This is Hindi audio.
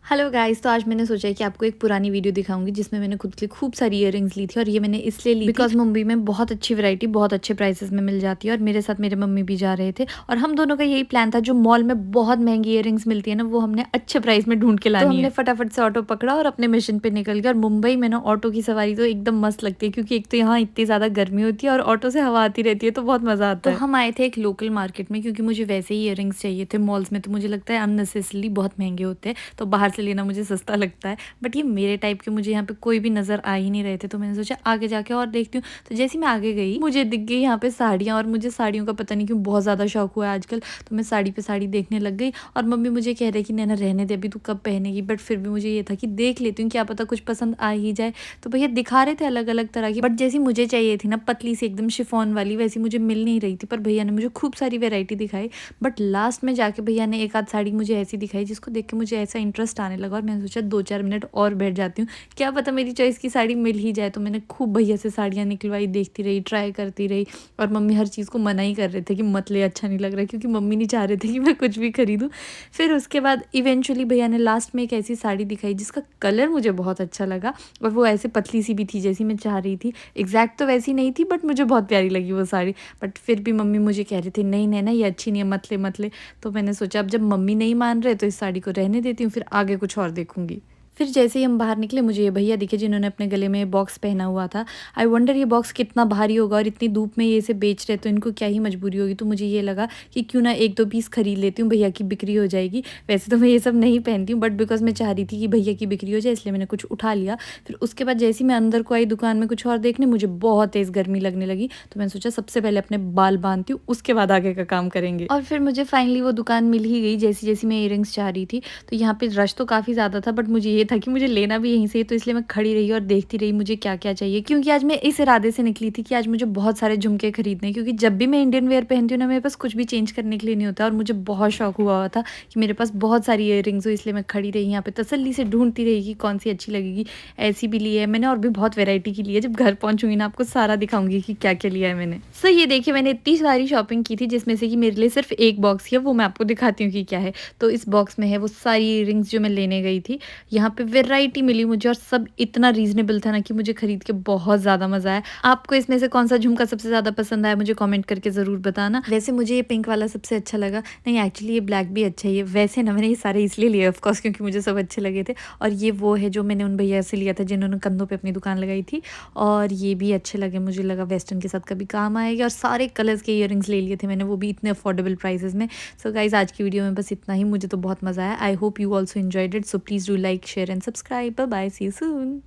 हेलो गाइस, तो आज मैंने सोचा है कि आपको एक पुरानी वीडियो दिखाऊंगी जिसमें मैंने खुद के खूब सारी इयररिंग्स ली थी। और ये मैंने इसलिए ली बिकॉज मुंबई में बहुत अच्छी वैरायटी बहुत अच्छे प्राइसेस में मिल जाती है। और मेरे साथ मेरे मम्मी भी जा रहे थे और हम दोनों का यही प्लान था, जो मॉल में बहुत महंगी इयररिंग्स मिलती है ना, वो हमने अच्छे प्राइस में ढूंढ के लानी है। तो हमने फटाफट से ऑटो पकड़ा और अपने मिशन पे निकल गए। और मुंबई में ना ऑटो की सवारी तो एकदम मस्त लगती है, क्योंकि एक तो यहाँ इतनी ज़्यादा गर्मी होती है और ऑटो से हवा आती रहती है, तो बहुत मज़ा आता है। तो हम आए थे एक लोकल मार्केट में, क्योंकि मुझे वैसे ही इयररिंग्स चाहिए थे। मॉल्स में तो मुझे लगता है अननेसेसरली बहुत महंगे होते हैं, तो बाहर से लेना मुझे सस्ता लगता है। बट ये मेरे टाइप के मुझे यहाँ पे कोई भी नज़र आ ही नहीं रहे थे, तो मैंने सोचा आगे जाके और देखती हूँ। तो जैसे मैं आगे गई, मुझे दिख गई यहाँ पे साड़ियाँ, और मुझे साड़ियों का पता नहीं क्यों बहुत ज़्यादा शौक हुआ है आजकल। तो मैं साड़ी पे साड़ी देखने लग गई, और मम्मी मुझे कह रही कि नैना रहने दे, अभी तू कब पहनेगी। बट फिर भी मुझे ये था कि देख लेती हूँ, क्या पता कुछ पसंद आ ही जाए। तो भैया दिखा रहे थे अलग अलग तरह की, बट जैसी मुझे चाहिए थी ना, पतली सी एकदम शिफॉन वाली, वैसी मुझे मिल नहीं रही थी। पर भैया ने मुझे खूब सारी वेराइटी दिखाई। बट लास्ट में जाके भैया ने एक आध साड़ी मुझे ऐसी दिखाई जिसको देख के मुझे ऐसा इंटरेस्ट आने लगा, और मैंने सोचा 2-4 मिनट और बैठ जाती हूँ, क्या पता मेरी चॉइस की साड़ी मिल ही जाए। तो मैंने खूब भैया से साड़ियाँ निकलवाई, देखती रही, ट्राई करती रही। और मम्मी हर चीज़ को मना ही कर रहे थे कि मत ले, अच्छा नहीं लग रहा है, क्योंकि मम्मी नहीं चाह रहे थे कि मैं कुछ भी खरीदूँ। फिर उसके बाद इवेंचुअली भैया ने लास्ट में एक ऐसी साड़ी दिखाई जिसका कलर मुझे बहुत अच्छा लगा, और वो ऐसे पतली सी भी थी जैसी मैं चाह रही थी। एग्जैक्ट तो वैसी नहीं थी, बट मुझे बहुत प्यारी लगी वो साड़ी। बट फिर भी मम्मी मुझे कह रहे थे नहीं नैना, ये अच्छी नहीं है, मत ले मत ले। तो मैंने सोचा अब जब मम्मी नहीं मान रहे तो इस साड़ी को रहने देती हूँ, फिर आगे कुछ और देखूंगी। फिर जैसे ही हम बाहर निकले, मुझे ये भैया दिखे जिन्होंने अपने गले में बॉक्स पहना हुआ था। आई वंडर ये बॉक्स कितना भारी होगा, और इतनी धूप में ये इसे बेच रहे, तो इनको क्या ही मजबूरी होगी। तो मुझे ये लगा कि क्यों ना 1-2 पीस खरीद लेती हूँ, भैया की बिक्री हो जाएगी। वैसे तो मैं ये सब नहीं पहनती हूँ, बट बिकॉज मैं चाह रही थी कि भैया की बिक्री हो जाए, इसलिए मैंने कुछ उठा लिया। फिर उसके बाद जैसे ही मैं अंदर को आई दुकान में कुछ और देखने, मुझे बहुत तेज़ गर्मी लगने लगी। तो मैंने सोचा सबसे पहले अपने बाल बांधती हूँ, उसके बाद आगे का काम करेंगे। और फिर मुझे फाइनली वो दुकान मिल ही गई जैसी जैसी मैं इयररिंग्स चाह रही थी। तो यहाँ पे रश तो काफ़ी ज़्यादा था, बट मुझे ये था कि मुझे लेना भी यहीं से, तो इसलिए मैं खड़ी रही और देखती रही मुझे क्या-क्या चाहिए। क्योंकि आज मैं इस इरादे से निकली थी कि आज मुझे बहुत सारे झुमके खरीदने हैं, क्योंकि जब भी मैं इंडियन वेयर पहनती हूँ ना, मेरे पास कुछ भी चेंज करने के लिए नहीं होता। और मुझे बहुत शौक हुआ था कि मेरे पास बहुत सारी इयररिंग्स हो, इसलिए मैं खड़ी रही यहाँ पे तसल्ली से ढूँढती रही कि कौन-सी अच्छी लगेगी। ऐसी भी ली है मैंने, और भी बहुत वैरायटी की ली है। जब घर पहुँचूँगी ना, आपको सारा दिखाऊँगी कि क्या-क्या लिया है मैंने। सो ये देखिए, मैंने इतनी सारी शॉपिंग की थी, जिसमें से कि मेरे लिए सिर्फ़ एक बॉक्स ही है, वो मैं आपको दिखाती हूँ कि क्या है। तो इस बॉक्स में है वो सारी इयररिंग्स जो मैं लेने गई थी। यहाँ पे वैरायटी मिली मुझे, और सब इतना रीज़नेबल था ना कि मुझे खरीद के बहुत ज़्यादा मज़ा आया। आपको इसमें से कौन-सा झुमका सबसे ज़्यादा पसंद आया, मुझे कमेंट करके ज़रूर बताना। वैसे मुझे ये पिंक वाला सबसे अच्छा लगा। नहीं, एक्चुअली ये ब्लैक भी अच्छा है। ये वैसे ना मैंने ये सारे इसलिए लिए ऑफ कोर्स, क्योंकि मुझे सब अच्छे लगे थे। और ये वो है जो मैंने उन भैया से लिया था जिन्होंने कंधों पे अपनी दुकान लगाई थी। और ये भी अच्छे लगे, मुझे लगा वेस्टर्न के साथ कभी काम आएगा। और सारे कलर्स के इयररिंग्स ले लिए थे मैंने, वो भी इतने अफोर्डेबल प्राइसेस में। सो गाइज़, आज की वीडियो में बस इतना ही। मुझे तो बहुत मज़ा आया। I hope you also enjoyed it. So please do like, share and subscribe. Bye bye, see you soon.